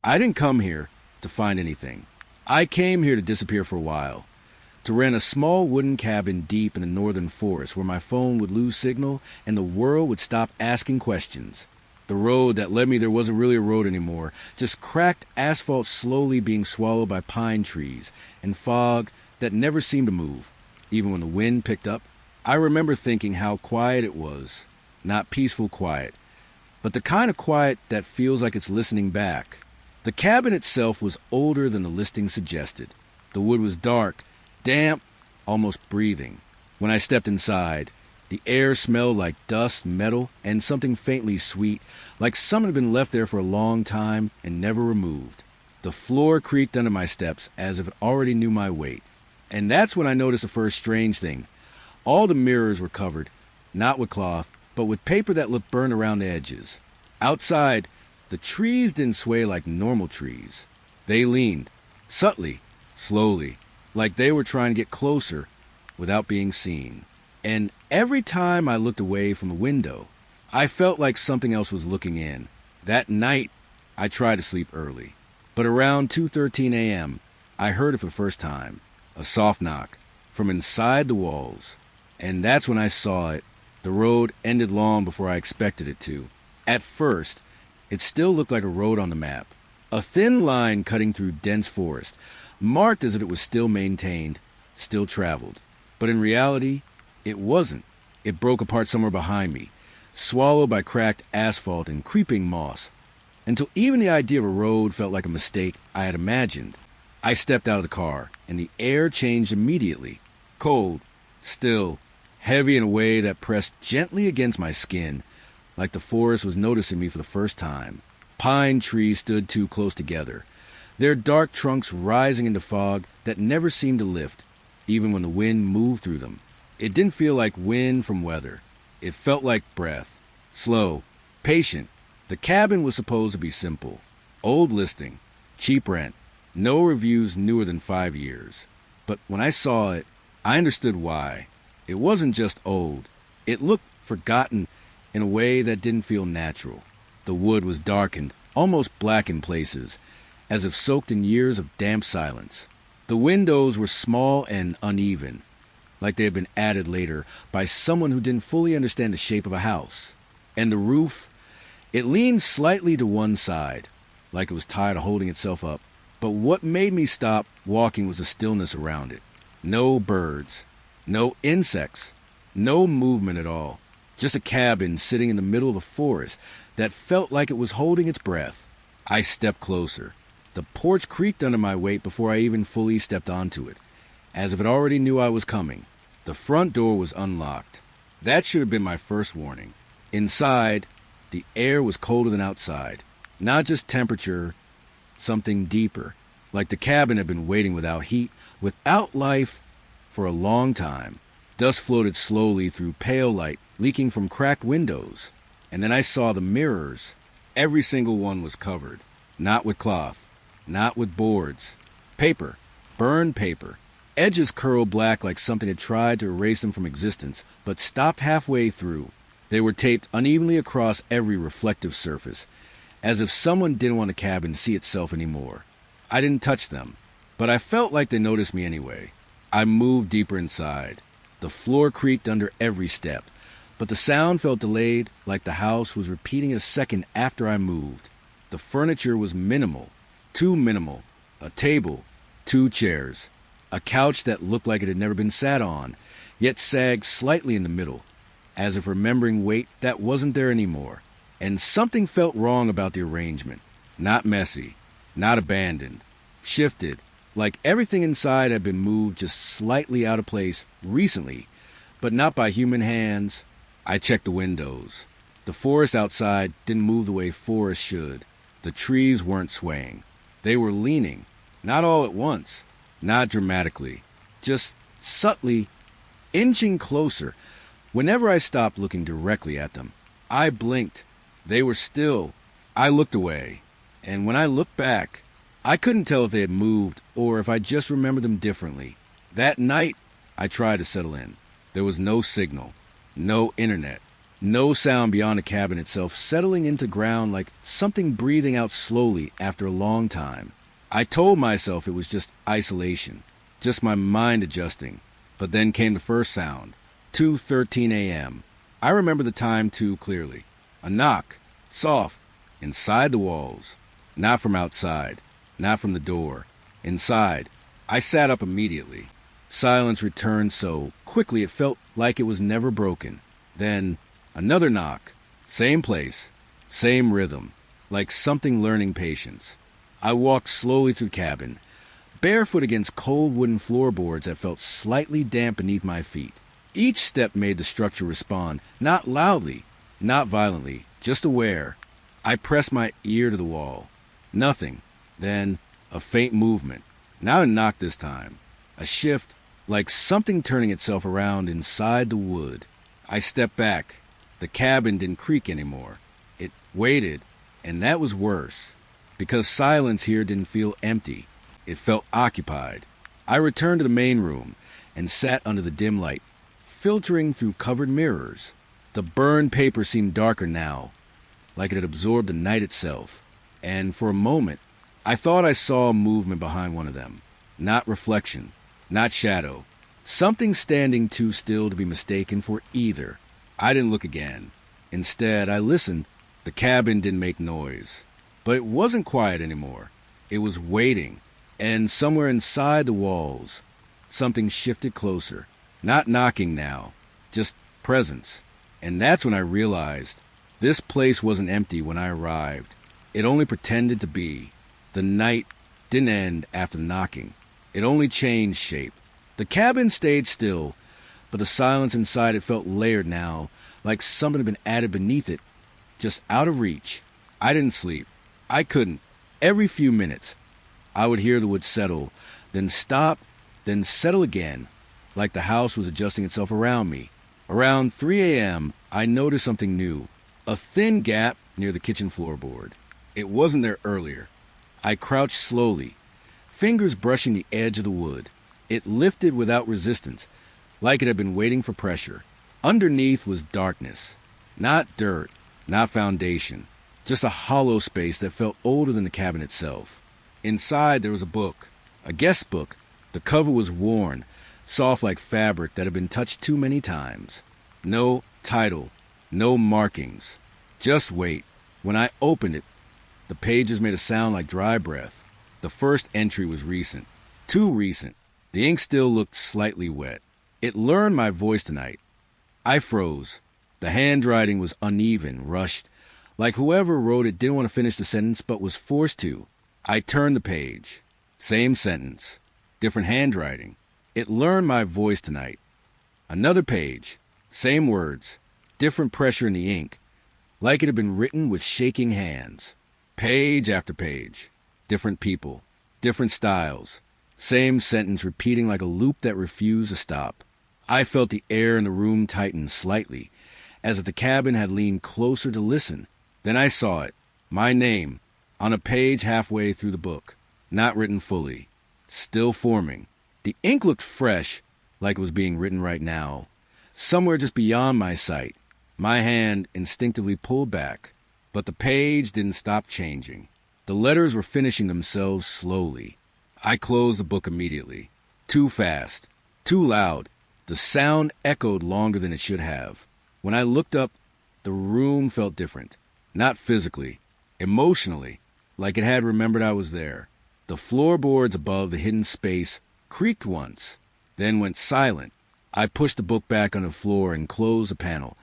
I didn't come here to find anything. I came here to disappear for a while, to rent a small wooden cabin deep in the northern forest where my phone would lose signal and the world would stop asking questions. The road that led me there wasn't really a road anymore, just cracked asphalt slowly being swallowed by pine trees and fog that never seemed to move, even when the wind picked up. I remember thinking how quiet it was. Not peaceful quiet, but the kind of quiet that feels like it's listening back. The cabin itself was older than the listing suggested. The wood was dark, damp, almost breathing. When I stepped inside, the air smelled like dust, metal, and something faintly sweet, like something had been left there for a long time and never removed. The floor creaked under my steps as if it already knew my weight. And that's when I noticed the first strange thing. All the mirrors were covered, not with cloth, but with paper that looked burned around the edges. Outside, the trees didn't sway like normal trees. They leaned, subtly, slowly, like they were trying to get closer without being seen. And every time I looked away from the window, I felt like something else was looking in. That night, I tried to sleep early. But around 2:13 a.m., I heard it for the first time. A soft knock from inside the walls. And that's when I saw it. The road ended long before I expected it to. At first, it still looked like a road on the map. A thin line cutting through dense forest, marked as if it was still maintained, still traveled. But in reality, it wasn't. It broke apart somewhere behind me, swallowed by cracked asphalt and creeping moss, until even the idea of a road felt like a mistake I had imagined. I stepped out of the car, and the air changed immediately. Cold, still, heavy in a way that pressed gently against my skin, like the forest was noticing me for the first time. Pine trees stood too close together, their dark trunks rising into fog that never seemed to lift, even when the wind moved through them. It didn't feel like wind from weather. It felt like breath. Slow, patient. The cabin was supposed to be simple. Old listing, cheap rent, no reviews newer than 5 years. But when I saw it, I understood why. It wasn't just old. It looked forgotten in a way that didn't feel natural. The wood was darkened, almost black in places, as if soaked in years of damp silence. The windows were small and uneven, like they had been added later by someone who didn't fully understand the shape of a house. And the roof, it leaned slightly to one side, like it was tired of holding itself up. But what made me stop walking was the stillness around it. No birds, no insects, no movement at all. Just a cabin sitting in the middle of the forest that felt like it was holding its breath. I stepped closer. The porch creaked under my weight before I even fully stepped onto it, as if it already knew I was coming. The front door was unlocked. That should have been my first warning. Inside, the air was colder than outside. Not just temperature, something deeper, like the cabin had been waiting without heat, without life, for a long time. Dust floated slowly through pale light, leaking from cracked windows. And then I saw the mirrors. Every single one was covered. Not with cloth, not with boards. Paper, burned paper. Edges curled black like something had tried to erase them from existence, but stopped halfway through. They were taped unevenly across every reflective surface, as if someone didn't want the cabin to see itself anymore. I didn't touch them, but I felt like they noticed me anyway. I moved deeper inside. The floor creaked under every step, but the sound felt delayed, like the house was repeating a second after I moved. The furniture was minimal, too minimal. A table, 2 chairs, a couch that looked like it had never been sat on, yet sagged slightly in the middle, as if remembering weight that wasn't there anymore. And something felt wrong about the arrangement. Not messy, not abandoned, shifted, like everything inside had been moved just slightly out of place recently, but not by human hands. I checked the windows. The forest outside didn't move the way forests should. The trees weren't swaying. They were leaning, not all at once, not dramatically, just subtly, inching closer. Whenever I stopped looking directly at them, I blinked. They were still. I looked away, and when I looked back, I couldn't tell if they had moved or if I just remembered them differently. That night, I tried to settle in. There was no signal, no internet, No sound beyond the cabin itself, settling into ground like something breathing out slowly after a long time. I told myself it was just isolation, just my mind adjusting. But then came the first sound, 2:13 a.m. I remember the time too clearly. A knock, soft, inside the walls. Not from outside, not from the door. Inside. I sat up immediately. Silence returned so quickly it felt like it was never broken. Then, another knock. Same place, same rhythm, like something learning patience. I walked slowly through the cabin, barefoot against cold wooden floorboards that felt slightly damp beneath my feet. Each step made the structure respond, not loudly, not violently, just aware. I pressed my ear to the wall. Nothing. Then, a faint movement. Not a knock this time. A shift, like something turning itself around inside the wood. I stepped back. The cabin didn't creak anymore. It waited, and that was worse, because silence here didn't feel empty. It felt occupied. I returned to the main room and sat under the dim light, filtering through covered mirrors. The burned paper seemed darker now, like it had absorbed the night itself. And for a moment, I thought I saw movement behind one of them. Not reflection, not shadow. Something standing too still to be mistaken for either. I didn't look again. Instead, I listened. The cabin didn't make noise. But it wasn't quiet anymore. It was waiting. And somewhere inside the walls, something shifted closer. Not knocking now, just presence. And that's when I realized this place wasn't empty when I arrived. It only pretended to be. The night didn't end after knocking. It only changed shape. The cabin stayed still, but the silence inside it felt layered now, like something had been added beneath it, just out of reach. I didn't sleep. I couldn't. Every few minutes, I would hear the wood settle, then stop, then settle again, like the house was adjusting itself around me. Around 3 a.m., I noticed something new. A thin gap near the kitchen floorboard. It wasn't there earlier. I crouched slowly, fingers brushing the edge of the wood. It lifted without resistance, like it had been waiting for pressure. Underneath was darkness. Not dirt, not foundation. Just a hollow space that felt older than the cabin itself. Inside there was a book, a guest book. The cover was worn, soft like fabric that had been touched too many times. No title, no markings. Just wait. When I opened it, the pages made a sound like dry breath. The first entry was recent. Too recent. The ink still looked slightly wet. It learned my voice tonight. I froze. The handwriting was uneven, rushed, like whoever wrote it didn't want to finish the sentence but was forced to. I turned the page. Same sentence. Different handwriting. It learned my voice tonight. Another page. Same words. Different pressure in the ink, like it had been written with shaking hands. Page after page. Different people. Different styles. Same sentence repeating like a loop that refused to stop. I felt the air in the room tighten slightly, as if the cabin had leaned closer to listen. Then I saw it. My name, on a page halfway through the book. Not written fully. Still forming. The ink looked fresh, like it was being written right now. Somewhere just beyond my sight. My hand instinctively pulled back. But the page didn't stop changing. The letters were finishing themselves slowly. I closed the book immediately. Too fast. Too loud. The sound echoed longer than it should have. When I looked up, the room felt different. Not physically. Emotionally. Like it had remembered I was there. The floorboards above the hidden space creaked once, then went silent. I pushed the book back on the floor and closed the panel,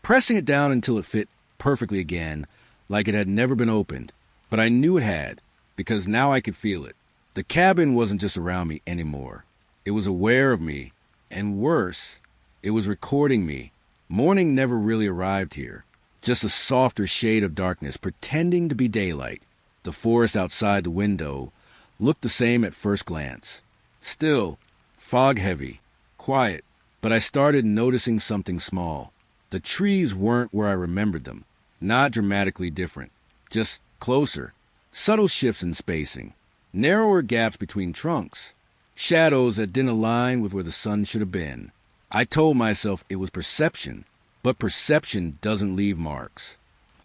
pressing it down until it fit perfectly again, like it had never been opened. But I knew it had, because now I could feel it. The cabin wasn't just around me anymore. It was aware of me, and worse, it was recording me. Morning never really arrived here. Just a softer shade of darkness pretending to be daylight. The forest outside the window looked the same at first glance. Still, fog-heavy, quiet, but I started noticing something small. The trees weren't where I remembered them. Not dramatically different, just closer. Subtle shifts in spacing. Narrower gaps between trunks. Shadows that didn't align with where the sun should have been. I told myself it was perception, but perception doesn't leave marks.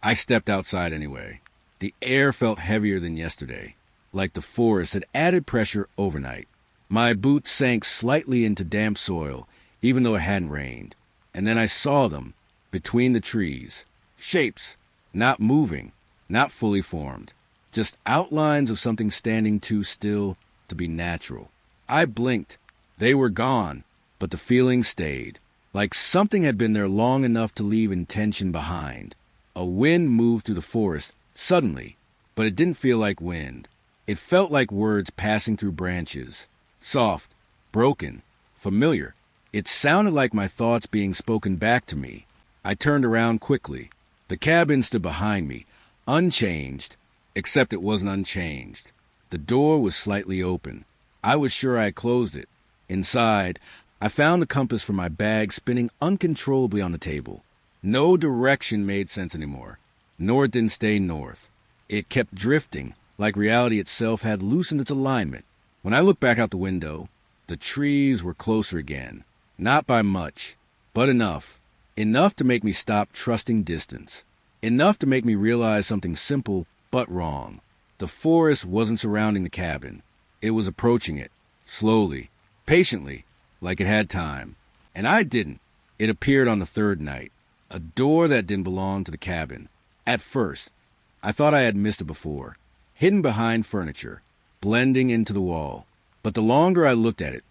I stepped outside anyway. The air felt heavier than yesterday, like the forest had added pressure overnight. My boots sank slightly into damp soil, even though it hadn't rained. And then I saw them, between the trees. Shapes, not moving, not fully formed. Just outlines of something standing too still to be natural. I blinked. They were gone, but the feeling stayed, like something had been there long enough to leave intention behind. A wind moved through the forest, suddenly, but it didn't feel like wind. It felt like words passing through branches. Soft, broken, familiar. It sounded like my thoughts being spoken back to me. I turned around quickly. The cabin stood behind me, unchanged, except it wasn't unchanged. The door was slightly open. I was sure I had closed it. Inside, I found the compass from my bag spinning uncontrollably on the table. No direction made sense anymore, nor it didn't stay north. It kept drifting, like reality itself had loosened its alignment. When I looked back out the window, the trees were closer again. Not by much, but enough. Enough to make me stop trusting distance. Enough to make me realize something simple but wrong. The forest wasn't surrounding the cabin. It was approaching it, slowly, patiently, like it had time. And I didn't. It appeared on the third night. A door that didn't belong to the cabin. At first, I thought I had missed it before. Hidden behind furniture, blending into the wall. But the longer I looked at it,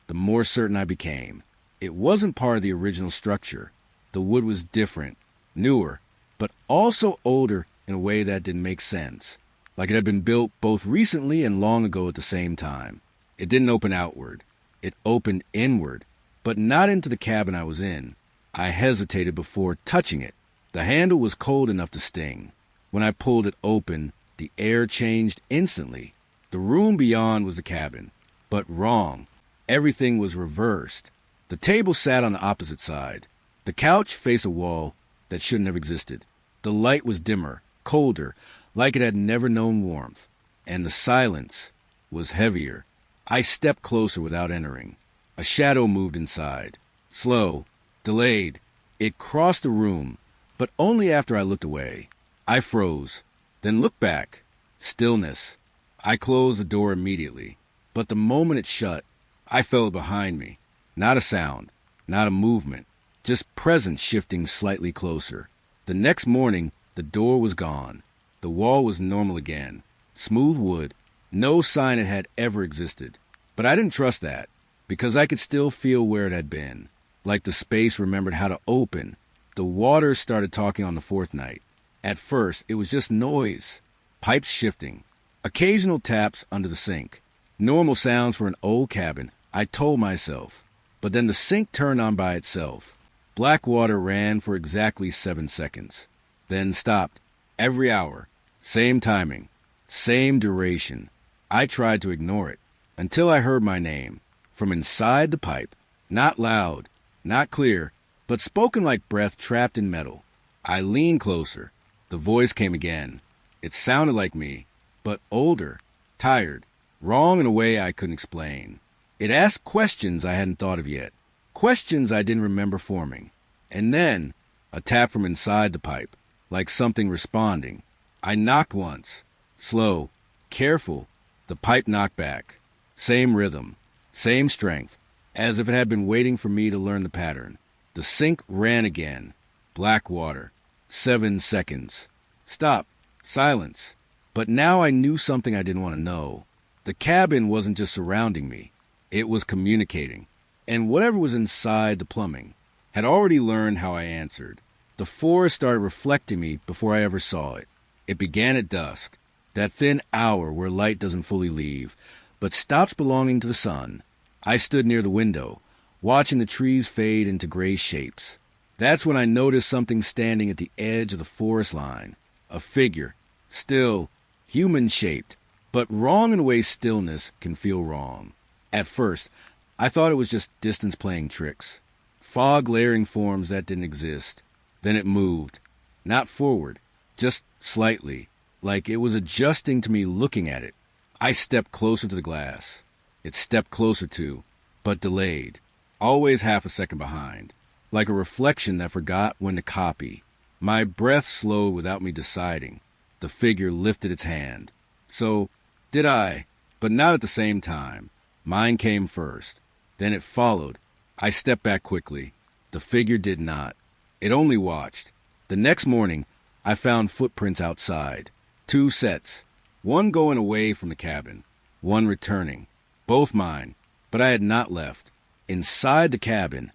the more certain I became. It wasn't part of the original structure. The wood was different, newer, but also older in a way that didn't make sense. Like it had been built both recently and long ago at the same time. It didn't open outward. It opened inward, but not into the cabin I was in. I hesitated before touching it. The handle was cold enough to sting. When I pulled it open, the air changed instantly. The room beyond was the cabin, but wrong. Everything was reversed. The table sat on the opposite side. The couch faced a wall that shouldn't have existed. The light was dimmer, colder, like it had never known warmth. And the silence was heavier. I stepped closer without entering. A shadow moved inside. Slow, delayed. It crossed the room, but only after I looked away. I froze, then looked back. Stillness. I closed the door immediately. But the moment it shut, I felt it behind me. Not a sound, not a movement, just presence shifting slightly closer. The next morning, the door was gone. The wall was normal again. Smooth wood, no sign it had ever existed. But I didn't trust that, because I could still feel where it had been. Like the space remembered how to open. The water started talking on the fourth night. At first, it was just noise. Pipes shifting. Occasional taps under the sink. Normal sounds for an old cabin, I told myself. But then the sink turned on by itself. Black water ran for exactly 7 seconds. Then stopped. Every hour. Same timing. Same duration. I tried to ignore it. Until I heard my name. From inside the pipe. Not loud. Not clear. But spoken like breath trapped in metal. I leaned closer. The voice came again. It sounded like me. But older. Tired. Wrong in a way I couldn't explain. It asked questions I hadn't thought of yet. Questions I didn't remember forming. And then, a tap from inside the pipe, like something responding. I knocked once. Slow, careful. The pipe knocked back. Same rhythm, same strength, as if it had been waiting for me to learn the pattern. The sink ran again. Black water. 7 seconds. Stop. Silence. But now I knew something I didn't want to know. The cabin wasn't just surrounding me. It was communicating. And whatever was inside the plumbing had already learned how I answered. The forest started reflecting me before I ever saw it. It began at dusk, that thin hour where light doesn't fully leave, but stops belonging to the sun. I stood near the window, watching the trees fade into gray shapes. That's when I noticed something standing at the edge of the forest line. A figure, still, human-shaped, but wrong in a way stillness can feel wrong. At first, I thought it was just distance playing tricks. Fog layering forms that didn't exist. Then it moved. Not forward, just slightly, like it was adjusting to me looking at it. I stepped closer to the glass. It stepped closer too, but delayed. Always half a second behind. like a reflection that forgot when to copy. My breath slowed without me deciding. The figure lifted its hand. So, did I, but not at the same time. Mine came first. Then it followed. I stepped back quickly. The figure did not. It only watched. The next morning, I found footprints outside. 2 sets. One going away from the cabin. One returning. Both mine. But I had not left. Inside the cabin,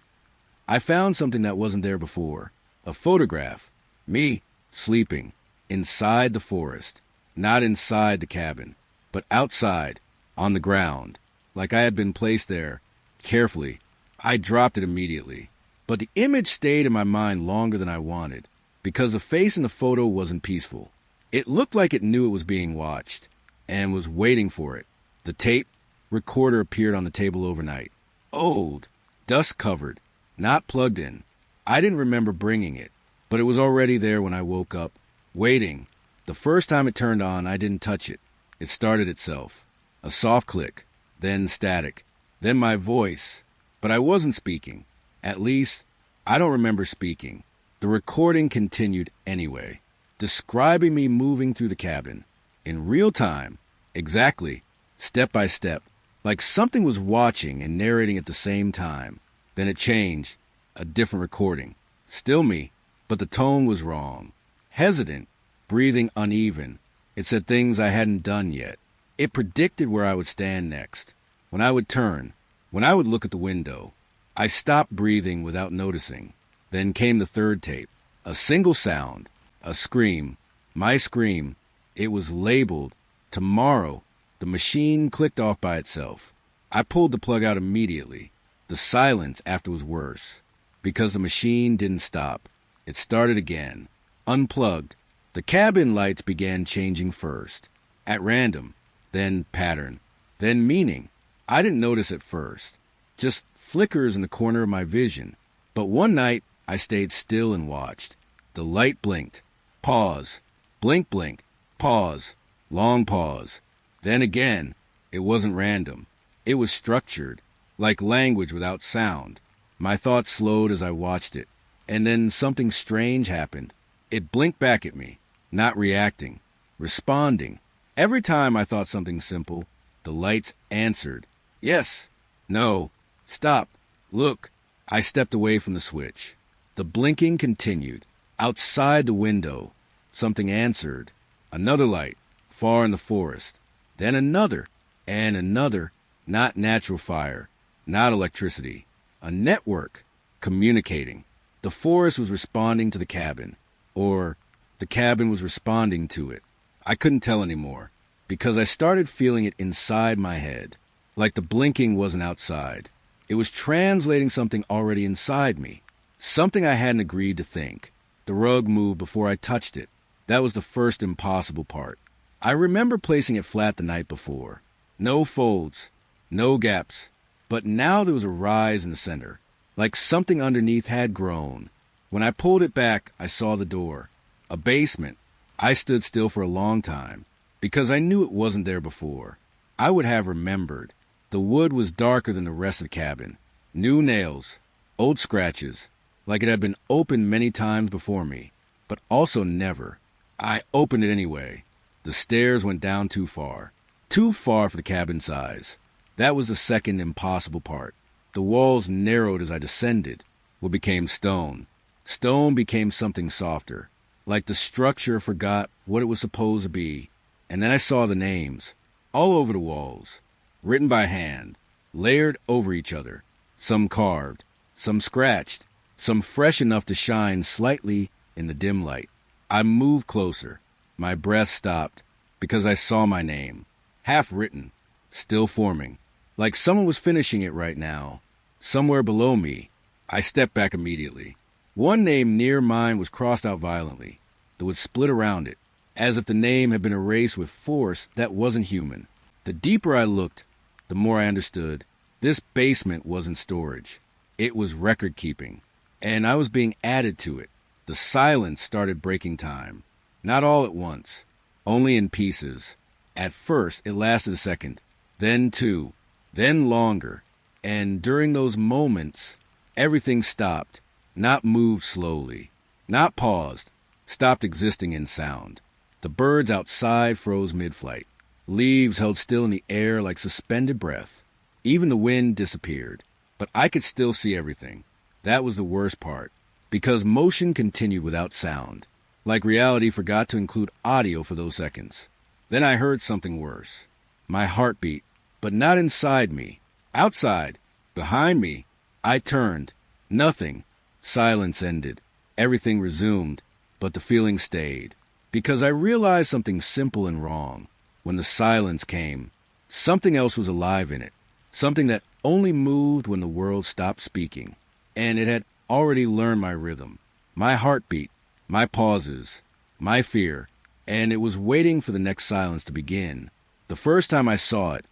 I found something that wasn't there before. A photograph. Me, sleeping. Inside the forest. Not inside the cabin, but outside, on the ground, like I had been placed there, carefully. I dropped it immediately. But the image stayed in my mind longer than I wanted, because the face in the photo wasn't peaceful. It looked like it knew it was being watched, and was waiting for it. The tape recorder appeared on the table overnight. Old, dust-covered, not plugged in. I didn't remember bringing it, but it was already there when I woke up, waiting. The first time it turned on, I didn't touch it. It started itself. A soft click, then static, then my voice. But I wasn't speaking. At least, I don't remember speaking. The recording continued anyway, describing me moving through the cabin. In real time, exactly, step by step, like something was watching and narrating at the same time. Then it changed, a different recording. Still me, but the tone was wrong. Hesitant, breathing uneven. It said things I hadn't done yet. It predicted where I would stand next, when I would turn, when I would look at the window. I stopped breathing without noticing. Then came the third tape. A single sound, a scream, my scream. It was labeled, tomorrow. The machine clicked off by itself. I pulled the plug out immediately. The silence after was worse, because the machine didn't stop. It started again. Unplugged. The cabin lights began changing first. At random. Then pattern. Then meaning. I didn't notice at first. Just flickers in the corner of my vision. But one night, I stayed still and watched. The light blinked. Pause. Blink, blink. Pause. Long pause. Then again. It wasn't random. It was structured, like language without sound. My thoughts slowed as I watched it. And then something strange happened. It blinked back at me, not reacting, responding. Every time I thought something simple, the lights answered. Yes. No. Stop. Look. I stepped away from the switch. The blinking continued. Outside the window, something answered. Another light, far in the forest. Then another, and another. Not natural fire, not electricity. A network, communicating. The forest was responding to the cabin, or the cabin was responding to it. I couldn't tell anymore, because I started feeling it inside my head, like the blinking wasn't outside. It was translating something already inside me, something I hadn't agreed to think. The rug moved before I touched it. That was the first impossible part. I remember placing it flat the night before. No folds, no gaps, but now there was a rise in the center, like something underneath had grown. When I pulled it back, I saw the door. A basement. I stood still for a long time, because I knew it wasn't there before. I would have remembered. The wood was darker than the rest of the cabin. New nails, old scratches, like it had been opened many times before me, but also never. I opened it anyway. The stairs went down too far for the cabin size. That was the second impossible part. The walls narrowed as I descended. What became stone. Stone became something softer, like the structure forgot what it was supposed to be. And then I saw the names, all over the walls, written by hand, layered over each other, some carved, some scratched, some fresh enough to shine slightly in the dim light. I moved closer. My breath stopped, because I saw my name, half written, still forming, like someone was finishing it right now. Somewhere below me, I stepped back immediately. One name near mine was crossed out violently. There was split around it, as if the name had been erased with force that wasn't human. The deeper I looked, the more I understood. This basement wasn't storage. It was record-keeping, and I was being added to it. The silence started breaking time. Not all at once, only in pieces. At first, it lasted a second, then 2, then longer. And during those moments, everything stopped, not moved slowly, not paused, stopped existing in sound. The birds outside froze mid-flight. Leaves held still in the air like suspended breath. Even the wind disappeared, but I could still see everything. That was the worst part, because motion continued without sound, like reality forgot to include audio for those seconds. Then I heard something worse. My heartbeat, but not inside me. Outside, behind me. I turned. Nothing. Silence ended. Everything resumed, but the feeling stayed. Because I realized something simple and wrong. When the silence came, something else was alive in it. Something that only moved when the world stopped speaking. And it had already learned my rhythm, my heartbeat, my pauses, my fear, and it was waiting for the next silence to begin. The first time I saw it,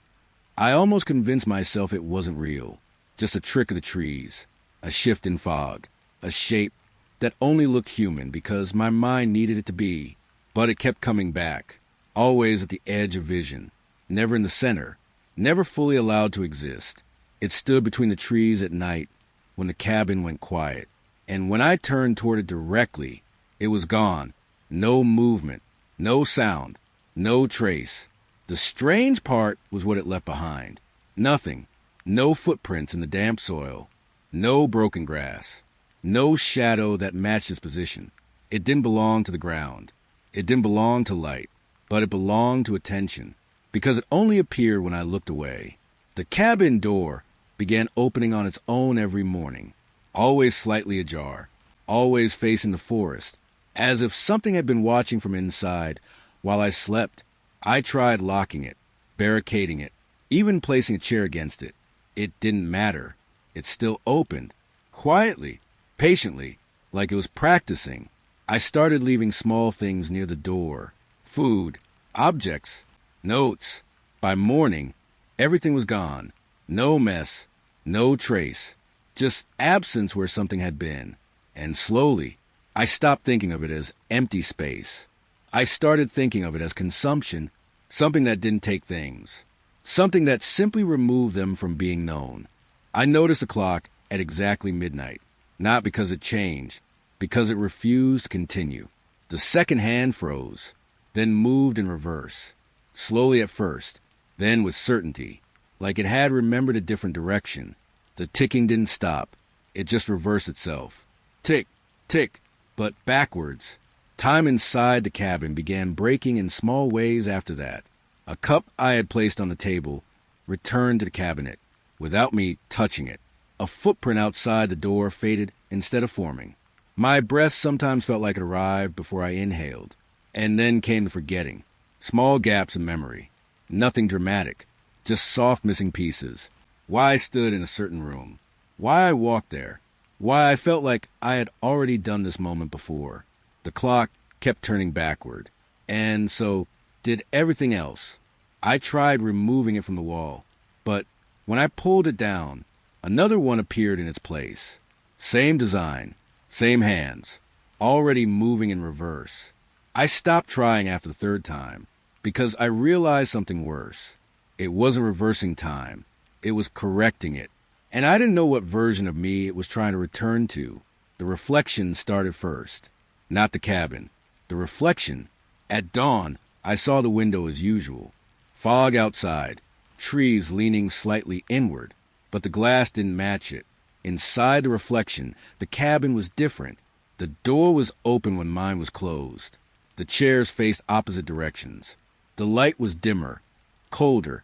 I almost convinced myself it wasn't real, just a trick of the trees, a shift in fog, a shape that only looked human because my mind needed it to be. But it kept coming back, always at the edge of vision, never in the center, never fully allowed to exist. It stood between the trees at night when the cabin went quiet, and when I turned toward it directly, it was gone. No movement, no sound, no trace. The strange part was what it left behind. Nothing. No footprints in the damp soil. No broken grass. No shadow that matched its position. It didn't belong to the ground. It didn't belong to light. But it belonged to attention, because it only appeared when I looked away. The cabin door began opening on its own every morning, always slightly ajar, always facing the forest, as if something had been watching from inside while I slept. I tried locking it, barricading it, even placing a chair against it. It didn't matter. It still opened, quietly, patiently, like it was practicing. I started leaving small things near the door, food, objects, notes. By morning, everything was gone. No mess, no trace, just absence where something had been. And slowly, I stopped thinking of it as empty space. I started thinking of it as consumption, something that didn't take things, something that simply removed them from being known. I noticed the clock at exactly midnight, not because it changed, because it refused to continue. The second hand froze, then moved in reverse, slowly at first, then with certainty, like it had remembered a different direction. The ticking didn't stop. It just reversed itself. Tick, tick, but backwards. Time inside the cabin began breaking in small ways after that. A cup I had placed on the table returned to the cabinet, without me touching it. A footprint outside the door faded instead of forming. My breath sometimes felt like it arrived before I inhaled, and then came the forgetting. Small gaps in memory. Nothing dramatic, just soft missing pieces. Why I stood in a certain room. Why I walked there. Why I felt like I had already done this moment before. The clock kept turning backward, and so did everything else. I tried removing it from the wall, but when I pulled it down, another one appeared in its place. Same design, same hands, already moving in reverse. I stopped trying after the third time, because I realized something worse. It wasn't reversing time. It was correcting it. And I didn't know what version of me it was trying to return to. The reflection started first. Not the cabin. The reflection. At dawn, I saw the window as usual. Fog outside. Trees leaning slightly inward. But the glass didn't match it. Inside the reflection, the cabin was different. The door was open when mine was closed. The chairs faced opposite directions. The light was dimmer, colder,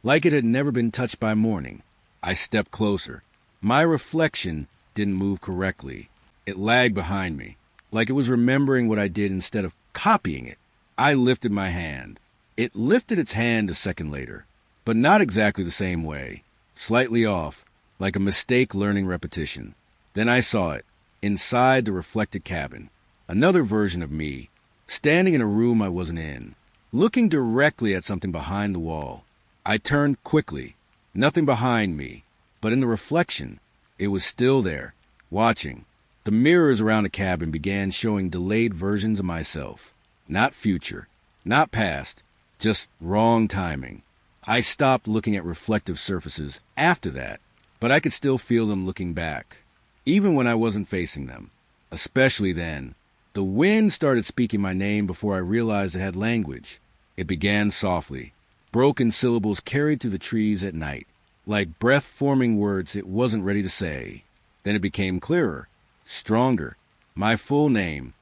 like it had never been touched by morning. I stepped closer. My reflection didn't move correctly. It lagged behind me, like it was remembering what I did instead of copying it. I lifted my hand. It lifted its hand a second later, but not exactly the same way. Slightly off, like a mistake learning repetition. Then I saw it, inside the reflected cabin. Another version of me, standing in a room I wasn't in, looking directly at something behind the wall. I turned quickly. Nothing behind me, but in the reflection, it was still there, watching. The mirrors around the cabin began showing delayed versions of myself. Not future, not past, just wrong timing. I stopped looking at reflective surfaces after that, but I could still feel them looking back. even when I wasn't facing them. Especially then. The wind started speaking my name before I realized it had language. It began softly. Broken syllables carried through the trees at night, like breath-forming words it wasn't ready to say. Then it became clearer, stronger. My full name,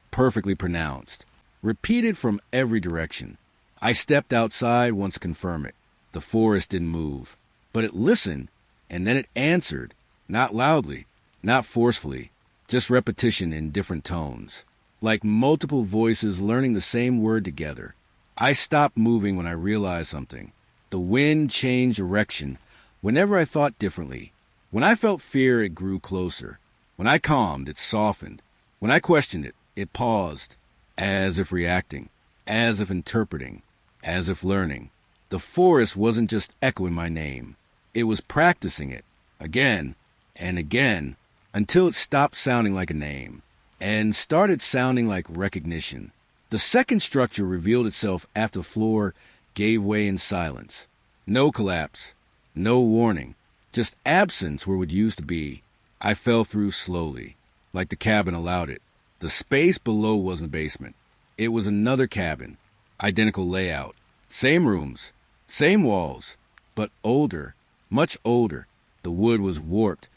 perfectly pronounced, repeated from every direction. I stepped outside once to confirm it. The forest didn't move, but it listened, and then it answered, not loudly, not forcefully, just repetition in different tones, like multiple voices learning the same word together. I stopped moving when I realized something. The wind changed direction whenever I thought differently. When I felt fear, it grew closer. When I calmed, it softened. When I questioned it, it paused, as if reacting, as if interpreting, as if learning. The forest wasn't just echoing my name. It was practicing it, again and again, until it stopped sounding like a name and started sounding like recognition. The second structure revealed itself after the floor gave way in silence. No collapse, no warning, just absence where it would used to be. I fell through slowly, like the cabin allowed it. The space below wasn't a basement. It was another cabin, identical layout, same rooms, same walls, but older, much older. The wood was warped,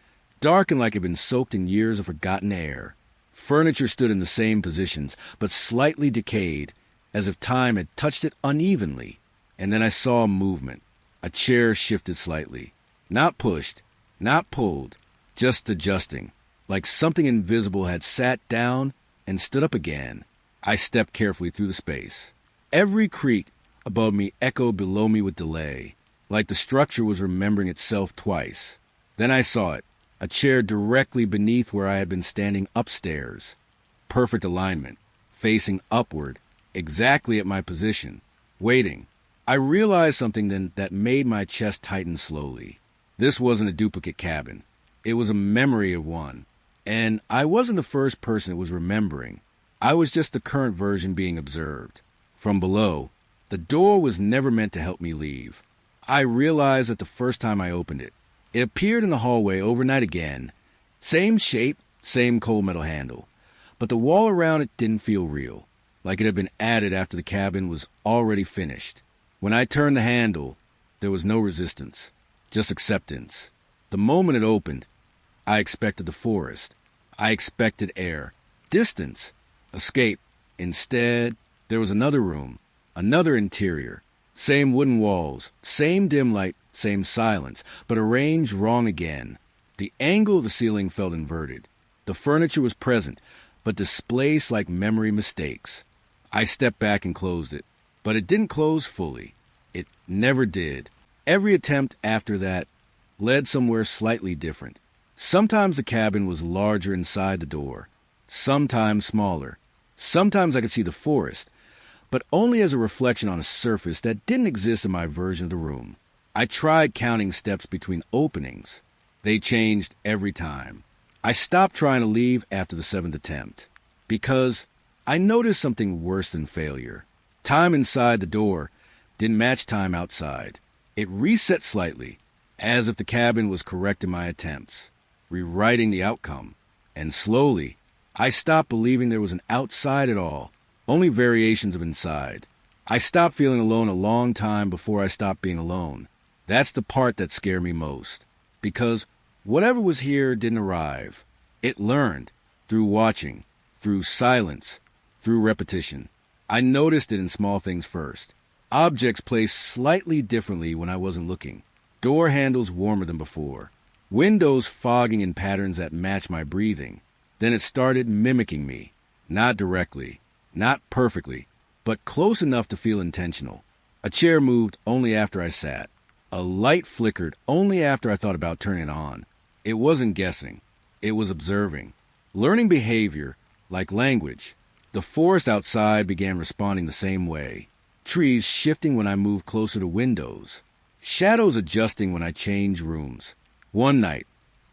darkened like it had been soaked in years of forgotten air. Furniture stood in the same positions, but slightly decayed, as if time had touched it unevenly. And then I saw movement. A chair shifted slightly. Not pushed, not pulled, just adjusting, like something invisible had sat down and stood up again. I stepped carefully through the space. Every creak above me echoed below me with delay, like the structure was remembering itself twice. Then I saw it, a chair directly beneath where I had been standing upstairs. Perfect alignment, facing upward, exactly at my position, waiting. I realized something then that made my chest tighten slowly. This wasn't a duplicate cabin. It was a memory of one. And I wasn't the first person it was remembering. I was just the current version being observed. From below, the door was never meant to help me leave. I realized it the first time I opened it. It appeared in the hallway overnight again. Same shape, same cold metal handle. But the wall around it didn't feel real, like it had been added after the cabin was already finished. When I turned the handle, there was no resistance, just acceptance. The moment it opened, I expected the forest. I expected air, distance, escape. Instead, there was another room, another interior. Same wooden walls, same dim light, same silence, but arranged wrong again. The angle of the ceiling felt inverted. The furniture was present, but displaced like memory mistakes. I stepped back and closed it, but it didn't close fully. It never did. Every attempt after that led somewhere slightly different. Sometimes the cabin was larger inside the door, sometimes smaller. Sometimes I could see the forest, but only as a reflection on a surface that didn't exist in my version of the room. I tried counting steps between openings. They changed every time. I stopped trying to leave after the seventh attempt, because I noticed something worse than failure. Time inside the door didn't match time outside. It reset slightly, as if the cabin was correcting my attempts, rewriting the outcome. And slowly, I stopped believing there was an outside at all, only variations of inside. I stopped feeling alone a long time before I stopped being alone. That's the part that scared me most, because whatever was here didn't arrive. It learned, through watching, through silence, through repetition. I noticed it in small things first. Objects placed slightly differently when I wasn't looking. Door handles warmer than before. Windows fogging in patterns that matched my breathing. Then it started mimicking me. Not directly, not perfectly, but close enough to feel intentional. A chair moved only after I sat. A light flickered only after I thought about turning it on. It wasn't guessing. It was observing. Learning behavior, like language. The forest outside began responding the same way. Trees shifting when I moved closer to windows. Shadows adjusting when I changed rooms. One night,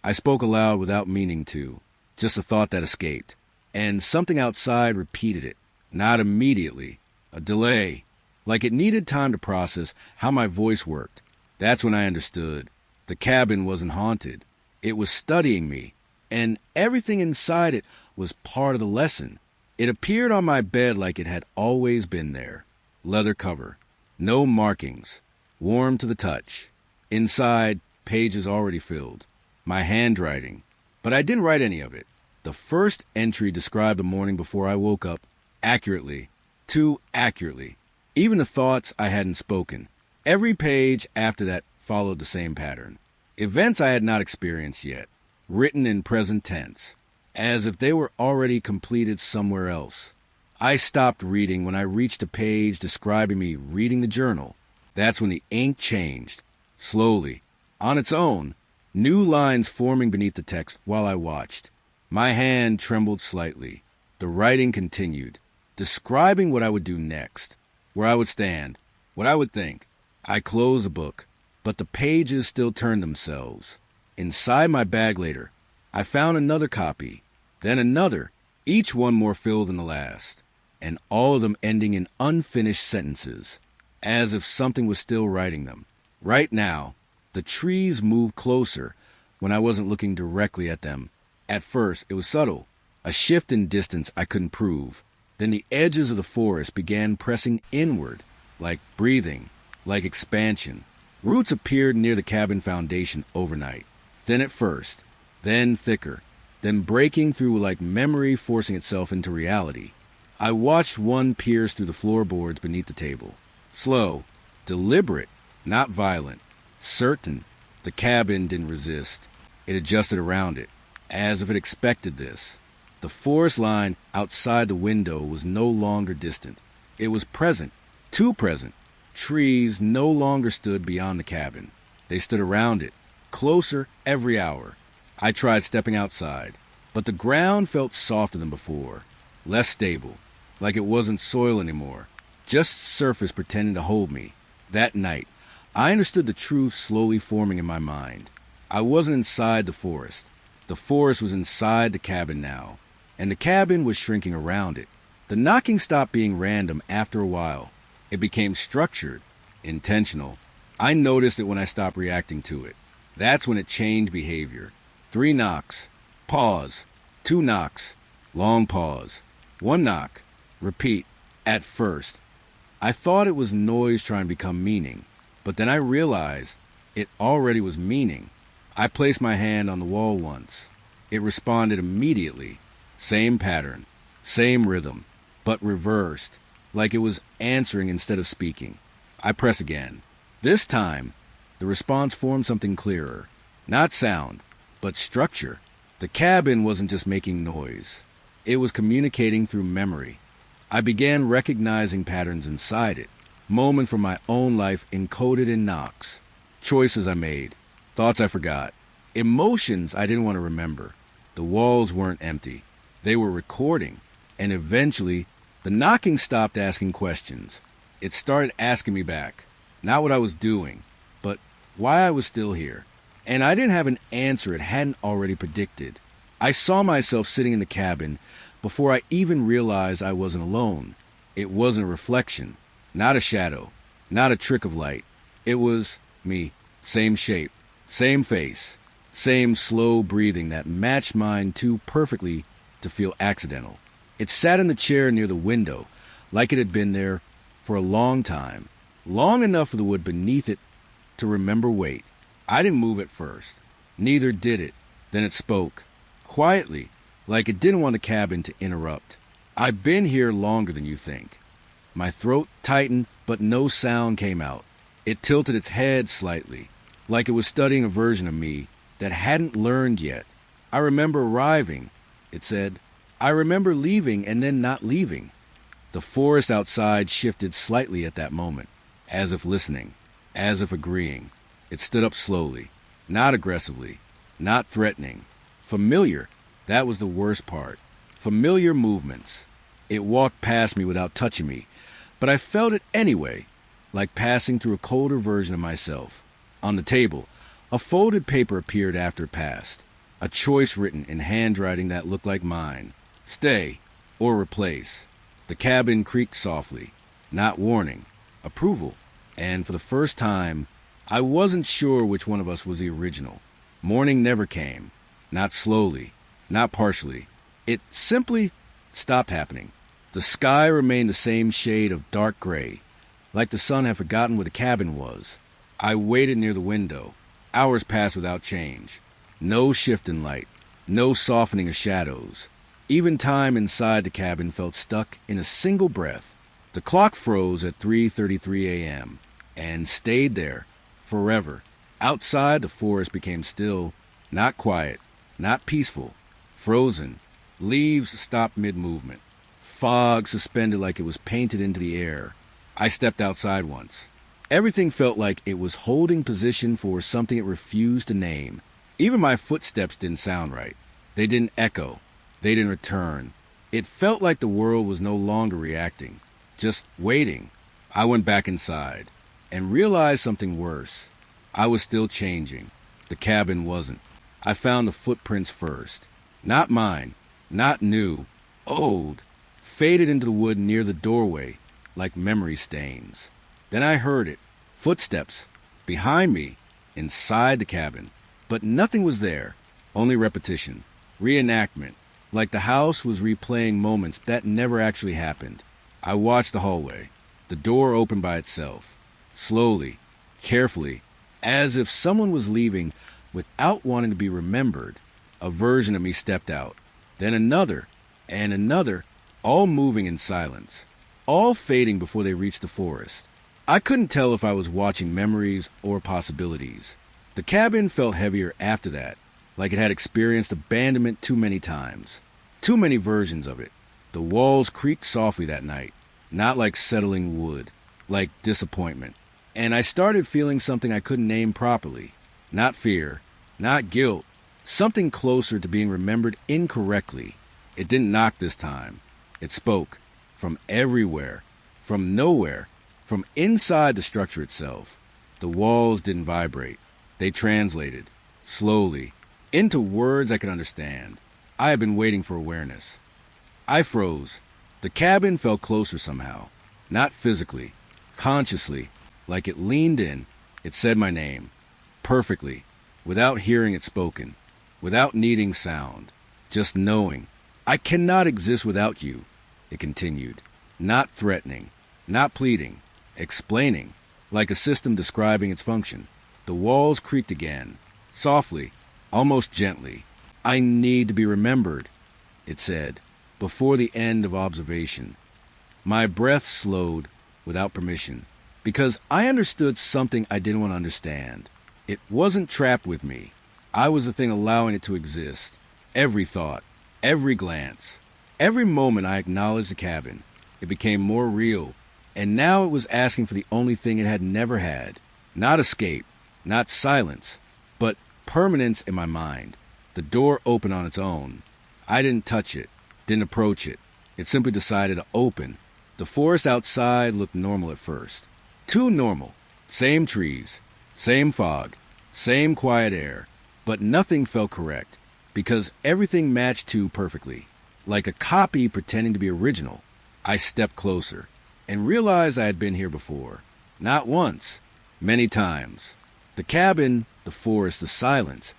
I spoke aloud without meaning to, just a thought that escaped. And something outside repeated it. Not immediately. A delay. Like it needed time to process how my voice worked. That's when I understood. The cabin wasn't haunted. It was studying me. and everything inside it was part of the lesson. It appeared on my bed like it had always been there. Leather cover, no markings, warm to the touch. Inside, pages already filled. My handwriting, but I didn't write any of it. The first entry described the morning before I woke up accurately, too accurately. Even the thoughts I hadn't spoken. Every page after that followed the same pattern. Events I had not experienced yet, written in present tense, as if they were already completed somewhere else. I stopped reading when I reached a page describing me reading the journal. That's when the ink changed. Slowly, on its own, new lines forming beneath the text while I watched. My hand trembled slightly. The writing continued, describing what I would do next, where I would stand, what I would think. I closed the book, but the pages still turned themselves. Inside my bag later, I found another copy, then another, each one more filled than the last, and all of them ending in unfinished sentences, as if something was still writing them. Right now, the trees moved closer when I wasn't looking directly at them. At first, it was subtle, a shift in distance I couldn't prove. Then the edges of the forest began pressing inward, like breathing, like expansion. Roots appeared near the cabin foundation overnight, thin at first, then thicker, then breaking through like memory forcing itself into reality. I watched one pierce through the floorboards beneath the table. Slow, deliberate, not violent, certain. The cabin didn't resist. It adjusted around it, as if it expected this. The forest line outside the window was no longer distant. It was present, too present. Trees no longer stood beyond the cabin. They stood around it, closer every hour. I tried stepping outside, but the ground felt softer than before, less stable, like it wasn't soil anymore, just surface pretending to hold me. That night, I understood the truth slowly forming in my mind. I wasn't inside the forest. The forest was inside the cabin now, and the cabin was shrinking around it. The knocking stopped being random after a while. It became structured, intentional. I noticed it when I stopped reacting to it. That's when it changed behavior. 3 knocks. Pause. 2 knocks. Long pause. 1 knock. Repeat. At first, I thought it was noise trying to become meaning, but then I realized it already was meaning. I placed my hand on the wall once. It responded immediately. Same pattern, same rhythm, but reversed, like it was answering instead of speaking. I press again. This time, the response formed something clearer. Not sound, but structure. The cabin wasn't just making noise. It was communicating through memory. I began recognizing patterns inside it, moments from my own life encoded in knocks, choices I made, thoughts I forgot, emotions I didn't want to remember. The walls weren't empty. They were recording, and eventually, the knocking stopped asking questions. It started asking me back, not what I was doing, but why I was still here. And I didn't have an answer it hadn't already predicted. I saw myself sitting in the cabin before I even realized I wasn't alone. It wasn't a reflection, not a shadow, not a trick of light. It was me, same shape, same face, same slow breathing that matched mine too perfectly to feel accidental. It sat in the chair near the window, like it had been there for a long time, long enough for the wood beneath it to remember weight. I didn't move at first. Neither did it. Then it spoke, quietly, like it didn't want the cabin to interrupt. I've been here longer than you think. My throat tightened, but no sound came out. It tilted its head slightly, like it was studying a version of me that hadn't learned yet. I remember arriving, it said. I remember leaving and then not leaving. The forest outside shifted slightly at that moment, as if listening, as if agreeing. It stood up slowly, not aggressively, not threatening. Familiar, that was the worst part. Familiar movements. It walked past me without touching me, but I felt it anyway, like passing through a colder version of myself. On the table, a folded paper appeared after it passed, a choice written in handwriting that looked like mine. Stay, or replace. The cabin creaked softly, not warning, approval, and for the first time, I wasn't sure which one of us was the original. Morning never came, not slowly, not partially. It simply stopped happening. The sky remained the same shade of dark gray, like the sun had forgotten where the cabin was. I waited near the window. Hours passed without change. No shift in light, no softening of shadows. Even time inside the cabin felt stuck in a single breath. The clock froze at 3:33 a.m. and stayed there forever. Outside, the forest became still, not quiet, not peaceful, frozen. Leaves stopped mid-movement. Fog suspended like it was painted into the air. I stepped outside once. Everything felt like it was holding position for something it refused to name. Even my footsteps didn't sound right. They didn't echo. They didn't return. It felt like the world was no longer reacting, just waiting. I went back inside and realized something worse. I was still changing. The cabin wasn't. I found the footprints first. Not mine, not new, old, faded into the wood near the doorway like memory stains. Then I heard it. Footsteps. Behind me. Inside the cabin. But nothing was there. Only repetition. Reenactment. Like the house was replaying moments that never actually happened. I watched the hallway. The door opened by itself. Slowly. Carefully. As if someone was leaving without wanting to be remembered. A version of me stepped out. Then another. And another. All moving in silence. All fading before they reached the forest. I couldn't tell if I was watching memories or possibilities. The cabin felt heavier after that, like it had experienced abandonment too many times. Too many versions of it. The walls creaked softly that night, not like settling wood, like disappointment. And I started feeling something I couldn't name properly. Not fear, not guilt, something closer to being remembered incorrectly. It didn't knock this time. It spoke. From everywhere. From nowhere. From inside the structure itself. The walls didn't vibrate. They translated, slowly, into words I could understand. I had been waiting for awareness. I froze. The cabin felt closer somehow. Not physically. Consciously. Like it leaned in. It said my name. Perfectly. Without hearing it spoken. Without needing sound. Just knowing. I cannot exist without you. It continued. Not threatening. Not pleading. Explaining. Like a system describing its function. The walls creaked again. Softly. Almost gently. I need to be remembered, it said, before the end of observation. My breath slowed without permission, because I understood something I didn't want to understand. It wasn't trapped with me. I was the thing allowing it to exist. Every thought, every glance, every moment I acknowledged the cabin. It became more real, and now it was asking for the only thing it had never had. Not escape, not silence, but permanence in my mind. The door opened on its own. I didn't touch it, didn't approach it. It simply decided to open. The forest outside looked normal at first. Too normal. Same trees, same fog, same quiet air. But nothing felt correct, because everything matched too perfectly. Like a copy pretending to be original. I stepped closer, and realized I had been here before. Not once, many times. The cabin, the forest, the silence,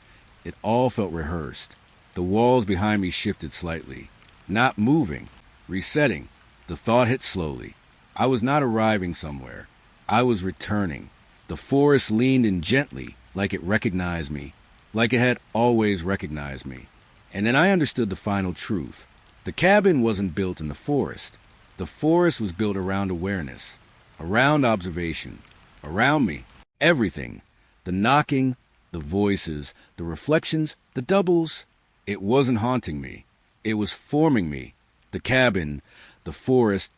it all felt rehearsed. The walls behind me shifted slightly. Not moving, resetting. The thought hit slowly. I was not arriving somewhere. I was returning. The forest leaned in gently, like it recognized me, like it had always recognized me. And then I understood the final truth. The cabin wasn't built in the forest. The forest was built around awareness, around observation, around me, everything. The knocking, the voices, the reflections, the doubles. It wasn't haunting me. It was forming me. The cabin, the forest,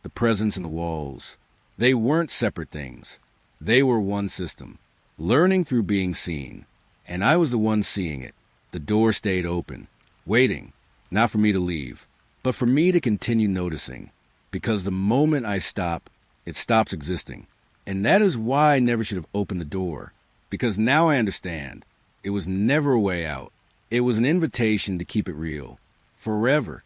the presence in the walls. They weren't separate things. They were one system, learning through being seen. And I was the one seeing it. The door stayed open, waiting, not for me to leave, but for me to continue noticing. Because the moment I stop, it stops existing. And that is why I never should have opened the door. Because now I understand. It was never a way out. It was an invitation to keep it real. Forever.